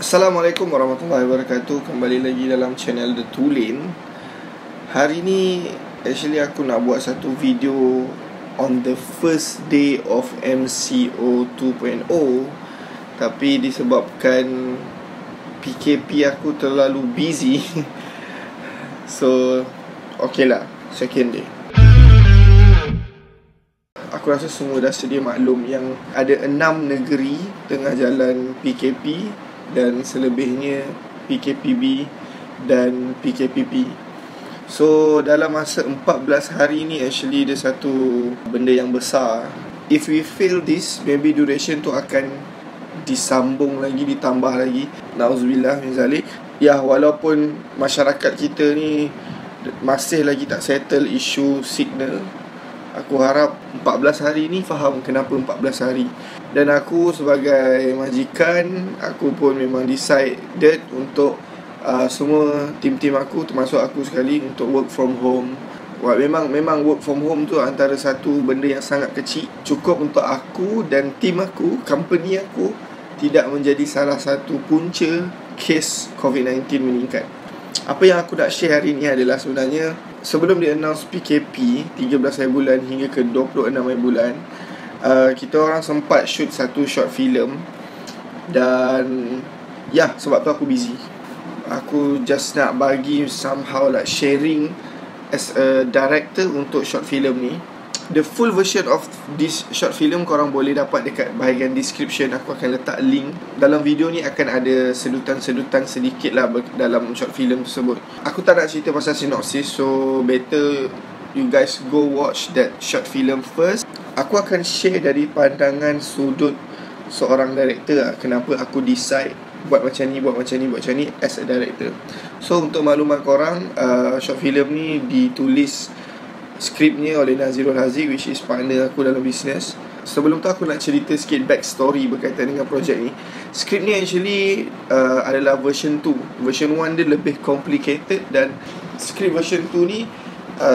Assalamualaikum warahmatullahi wabarakatuh. Kembali lagi dalam channel The Tulin. Hari ni actually aku nak buat satu video on the first day of MCO 2.0, tapi disebabkan PKP aku terlalu busy so okay lah, second day. Aku rasa semua dah sedia maklum yang ada 6 negeri tengah jalan PKP dan selebihnya PKPB dan PKPP. So dalam masa 14 hari ni actually ada satu benda yang besar. If we fail this, maybe duration tu akan disambung lagi, ditambah lagi. Nauzubillah min zalik. Ya, walaupun masyarakat kita ni masih lagi tak settle isu signal, aku harap 14 hari ni faham kenapa 14 hari. Dan aku sebagai majikan, aku pun memang decided untuk semua tim-tim aku, termasuk aku sekali, untuk work from home. Memang work from home tu antara satu benda yang sangat kecil, cukup untuk aku dan tim aku, company aku tidak menjadi salah satu punca kes COVID-19 meningkat. Apa yang aku nak share hari ni adalah sebenarnya sebelum dia announce PKP 13 hari bulan hingga ke 26 hari bulan, kita orang sempat shoot satu short film. Dan ya, sebab tu aku busy. Aku just nak bagi somehow like sharing as a director untuk short film ni. The full version of this short film korang boleh dapat dekat bahagian description. Aku akan letak link. Dalam video ni akan ada sedutan-sedutan sedikit lah dalam short film tersebut. Aku tak nak cerita pasal synopsis, so better you guys go watch that short film first. Aku akan share dari pandangan sudut seorang director lah, kenapa aku decide buat macam ni as a director. So untuk maklumat korang, short film ni ditulis, skripnya oleh Nazirul Haziq, which is partner aku dalam bisnes. Sebelum tu aku nak cerita sikit backstory berkaitan dengan projek ni. Skrip ni actually adalah version 2. Version 1 dia lebih complicated, dan skrip version 2 ni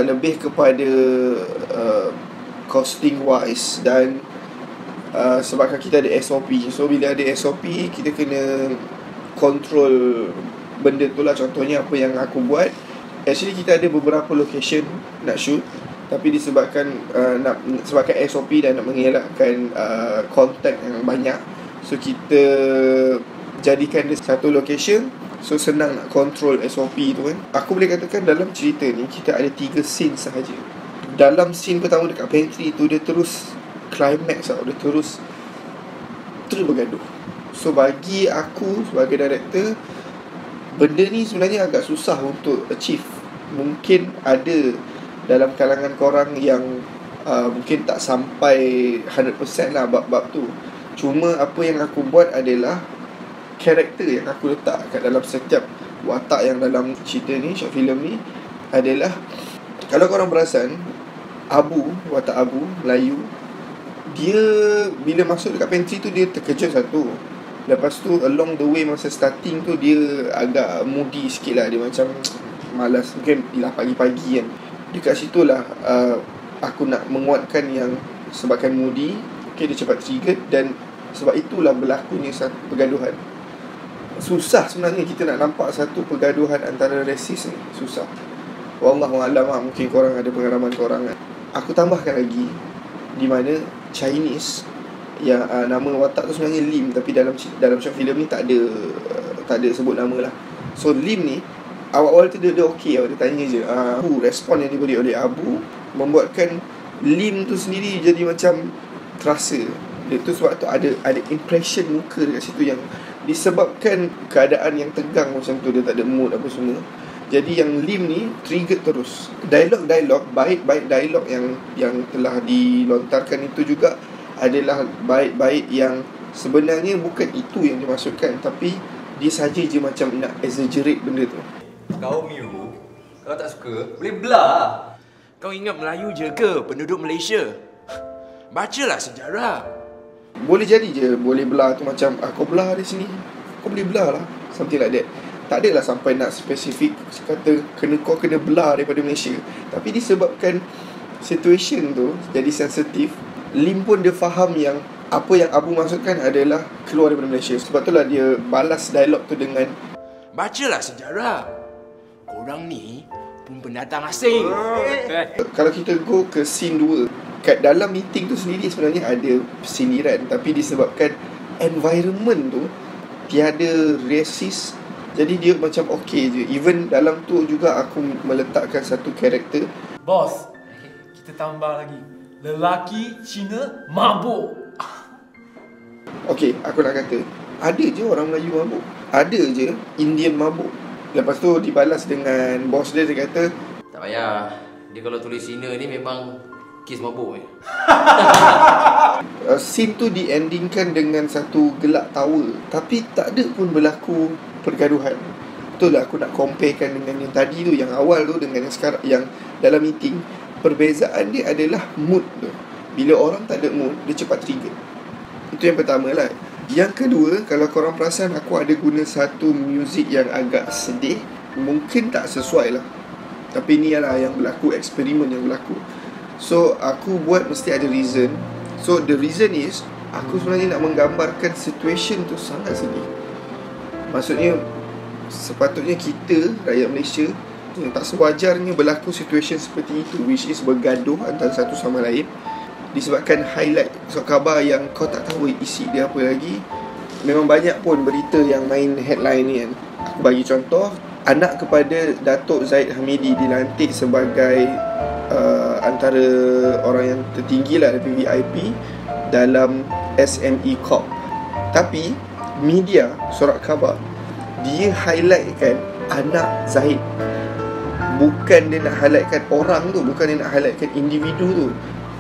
lebih kepada costing wise. Dan sebabkan kita ada SOP, so bila ada SOP kita kena control benda tu lah. Contohnya apa yang aku buat, actually kita ada beberapa location nak shoot, tapi disebabkan sebabkan SOP dan nak mengelakkan kontak yang banyak, so kita jadikan dia satu location, so senang nak control SOP tu kan. Aku boleh katakan dalam cerita ni kita ada 3 scene sahaja. Dalam scene pertama dekat pantry tu, dia terus climax tau, dia terus bergaduh. So bagi aku sebagai director, benda ni sebenarnya agak susah untuk achieve. Mungkin ada dalam kalangan korang yang mungkin tak sampai 100% lah bab-bab tu. Cuma apa yang aku buat adalah karakter yang aku letak kat dalam setiap watak yang dalam cerita ni, short film ni adalah, kalau korang perasan, watak Abu Melayu, dia bila masuk dekat pantry tu dia terkejut satu. Lepas tu along the way masa starting tu dia agak moody sikit lah. Dia macam malas, mungkin ialah pagi-pagi kan. Dekat situ lah aku nak menguatkan yang sebabkan moody, okay, dia cepat trigger, dan sebab itulah berlakunya satu pergaduhan. Susah sebenarnya kita nak nampak satu pergaduhan antara rasis ni, susah. Wallahualam, mungkin korang ada pengalaman korang kan. Aku tambahkan lagi, di mana Chinese yang nama watak tu sebenarnya Lim, tapi dalam short film ni tak ada sebut nama lah. So Lim ni awal-awal tu dia okey, dia tanya je. Respon yang diberi oleh Abu membuatkan Lim tu sendiri jadi macam terasa. Dia tu sebab tu ada impression muka dekat situ yang disebabkan keadaan yang tegang macam tu, dia tak ada mood apa semua. Jadi yang Lim ni trigger terus. Dialog baik-baik dialog yang telah dilontarkan itu juga adalah baik-baik yang sebenarnya bukan itu yang dimaksudkan, tapi dia saja je macam nak exaggerate benda tu. Kau Miu, kalau tak suka boleh belah. Kau ingat Melayu je ke penduduk Malaysia? Bacalah sejarah. Boleh jadi je boleh belah tu macam kau belah di sini, kau boleh belah lah, something like that. Tak adalah sampai nak spesifik kata kau kena belah daripada Malaysia. Tapi disebabkan situation tu jadi sensitif, Lim pun dia faham yang Apa yang Abu maksudkan adalah keluar daripada Malaysia. Sebab itulah dia balas dialog tu dengan, bacalah sejarah. Korang ni pun pendatang asing. kalau kita go ke scene 2, kat dalam meeting tu sendiri sebenarnya ada sindiran, tapi disebabkan environment tu tiada racist, jadi dia macam okey je. Even dalam tu juga aku meletakkan satu karakter. Bos, kita tambah lagi. Lelaki Cina mabuk. Okey, aku nak kata, ada je orang Melayu mabuk, ada je Indian mabuk. Lepas tu dibalas dengan bos dia, dia kata, Tak payah. Dia kalau tulis Cina ni memang kes mabuk je. scene tu diendingkan dengan satu gelak tawa, tapi tak ada pun berlaku pergaduhan. Betul lah, aku nak comparekan dengan yang tadi tu, yang awal tu dengan yang sekarang, yang dalam meeting. Perbezaan dia adalah mood tu. Bila orang tak ada mood, dia cepat trigger. Itu yang pertama lah. Yang kedua, kalau korang perasan, aku ada guna satu muzik yang agak sedih. Mungkin tak sesuai lah, tapi ni lah yang berlaku, eksperimen yang berlaku. So, aku buat mesti ada reason. So, the reason is, aku sebenarnya nak menggambarkan situation tu sangat sedih. Maksudnya, sepatutnya kita, rakyat Malaysia, tak sewajarnya berlaku situation seperti itu, which is bergaduh antara satu sama lain disebabkan highlight surat khabar yang kau tak tahu isi dia apa lagi. Memang banyak pun berita yang main headline ni kan. Aku bagi contoh, anak kepada Datuk Zahid Hamidi dilantik sebagai antara orang yang tertinggi lah, VIP dalam SME Corp. Tapi media surat khabar dia highlightkan anak Zahid, bukan dia nak highlightkan orang tu, bukan dia nak highlightkan individu tu.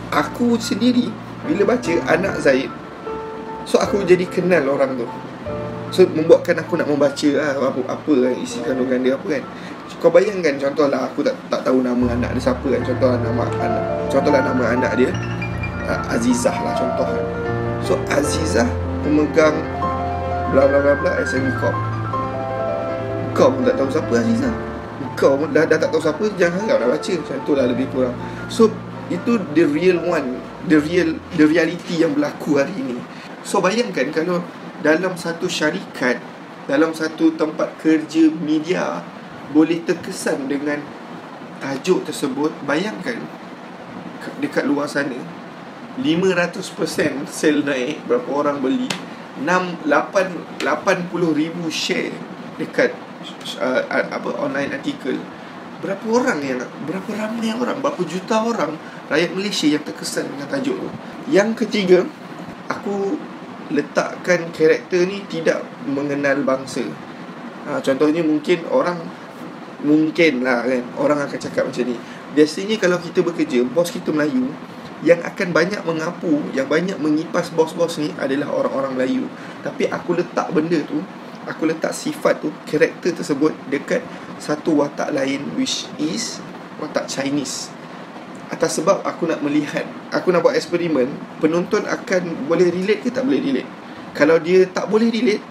Aku sendiri bila baca anak Zahid, so aku jadi kenal orang tu. So membuatkan aku nak membaca apa isi kandungan dia apa kan. Kau bayangkan, contohlah aku tak tahu nama anak dia siapa kan. Contohlah nama anak dia Azizah lah contoh kan. So Azizah pemegang bla bla bla bla SME Corp. Kau pun tak tahu siapa Azizah. Kau pun dah tak tahu siapa, jangan harap nak baca. Macam tu lah lebih kurang. So itu the real one, the reality yang berlaku hari ini. So bayangkan kalau dalam satu syarikat, dalam satu tempat kerja media boleh terkesan dengan tajuk tersebut. Bayangkan dekat luar sana 500% sale naik, berapa orang beli, 80,000 share dekat online artikel. Berapa ramai orang, berapa juta orang rakyat Malaysia yang terkesan dengan tajuk tu. Yang ketiga, aku letakkan karakter ni tidak mengenal bangsa. Contohnya mungkin orang akan cakap macam ni. Biasanya kalau kita bekerja, bos kita Melayu, yang akan banyak mengapu, yang banyak mengipas bos-bos ni adalah orang-orang Melayu. Tapi aku letak benda tu, aku letak sifat tu, karakter tersebut dekat satu watak lain, which is watak Chinese. Atas sebab aku nak melihat, aku nak buat eksperimen, penonton akan boleh relate ke tak boleh relate. Kalau dia tak boleh relate,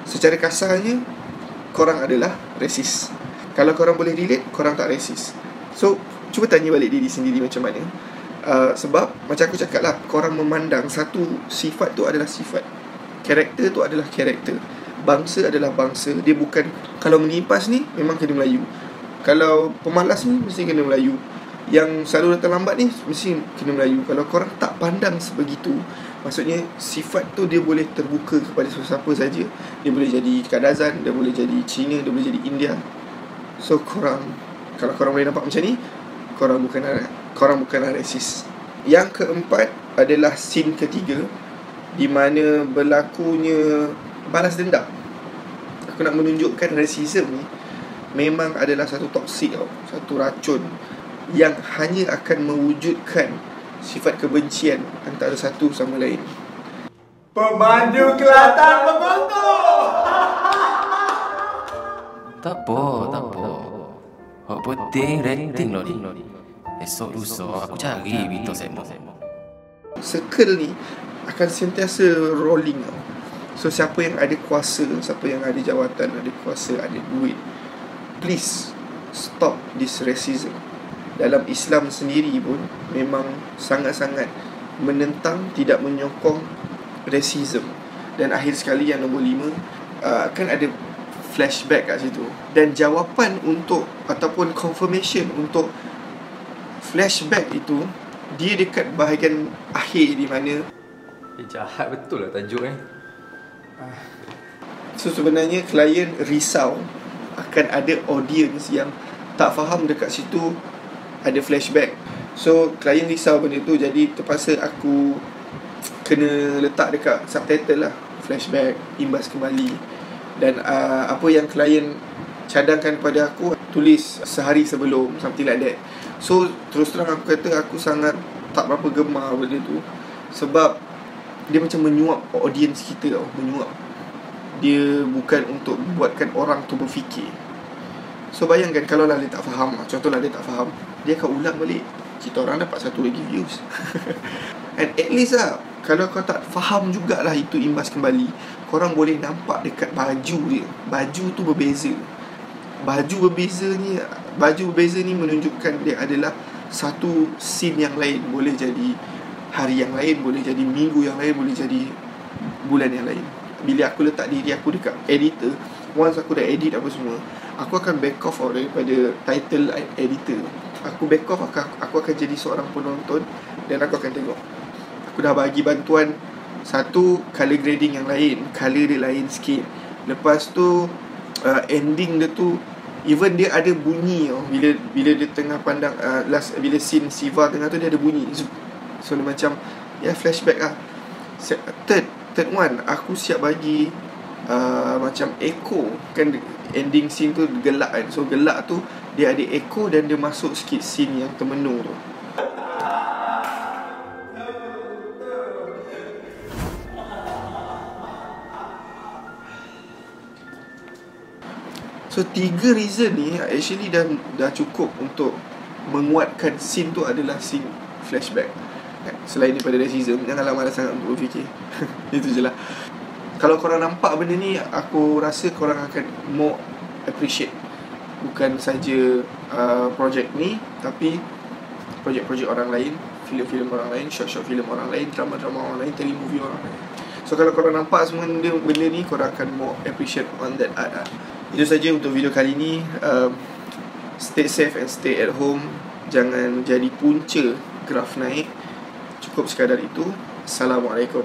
secara kasarnya korang adalah racist. Kalau korang boleh relate, korang tak racist. So cuba tanya balik diri sendiri macam mana. Sebab macam aku cakap lah, korang memandang satu sifat tu adalah sifat, karakter tu adalah karakter, bangsa adalah bangsa. Dia bukan, kalau mengipas ni memang kena Melayu, kalau pemalas ni mesti kena Melayu, yang selalu datang lambat ni mesti kena Melayu. Kalau korang tak pandang sebegitu, maksudnya sifat tu dia boleh terbuka kepada sesiapa saja. Dia boleh jadi Kadazan, dia boleh jadi Cina, dia boleh jadi India. So korang, kalau korang boleh nampak macam ni, korang bukanlah racist. Yang keempat adalah scene ketiga, di mana berlakunya balas dendam. Aku nak menunjukkan racism ni memang adalah satu toksik tau, satu racun yang hanya akan mewujudkan sifat kebencian antara satu sama lain. Pemandu Kelatan mengutuk. Tak apa. Hak penting rating lo ni. Esok lusa aku cari Vito Semo. Circle ni akan sentiasa rolling tau. So siapa yang ada kuasa, siapa yang ada jawatan, ada kuasa, ada duit, please stop this racism. Dalam Islam sendiri pun memang sangat-sangat menentang, tidak menyokong racism. Dan akhir sekali yang nombor 5, kan ada flashback kat situ. Dan jawapan untuk ataupun confirmation untuk flashback itu, dia dekat bahagian akhir di mana Jahat betul lah tajuk so sebenarnya klien risau akan ada audience yang tak faham dekat situ ada flashback. So klien risau benda tu, jadi terpaksa aku kena letak dekat subtitle lah, flashback, imbas kembali. Dan apa yang klien cadangkan pada aku, tulis sehari sebelum, something like that. So terus terang aku kata aku sangat tak berapa gemar benda tu, sebab dia macam menyuap audience kita tau, menyuap. Dia bukan untuk buatkan orang tu berfikir. So bayangkan kalau lah dia tak faham, contohlah dia tak faham, dia akan ulang balik, kita orang dapat satu lagi views. And at least lah, kalau kau tak faham jugalah itu imbas kembali, korang boleh nampak dekat baju dia, baju tu berbeza. Baju berbeza ni menunjukkan dia adalah satu scene yang lain. Boleh jadi hari yang lain, boleh jadi minggu yang lain, boleh jadi bulan yang lain. Bila aku letak diri aku dekat editor, once aku dah edit apa semua, aku akan back off daripada title editor. Aku back off, aku akan jadi seorang penonton dan aku akan tengok. Aku dah bagi bantuan satu, color grading yang lain, color dia lain sikit. Lepas tu ending dia tu, even dia ada bunyi bila dia tengah pandang bila scene Siva tengah tu, dia ada bunyi. So dia macam flashback lah. Third one, aku siap bagi macam echo. Kan ending scene tu gelap kan. So gelap tu dia ada echo dan dia masuk sikit scene yang termenung tu. So 3 reason ni actually dah cukup untuk menguatkan scene tu adalah scene flashback. Selain daripada racism, janganlah malas sangat untuk berfikir. Itu je lah. Kalau korang nampak benda ni, aku rasa korang akan more appreciate bukan saja projek ni, tapi projek-projek orang lain, filem-filem orang lain, short-short filem orang lain, drama-drama orang lain, telemovie orang lain. So kalau korang nampak semua benda ni, korang akan more appreciate on that art. Itu saja untuk video kali ni. Stay safe and stay at home. Jangan jadi punca graf naik. Cukup sekadar itu. Assalamualaikum.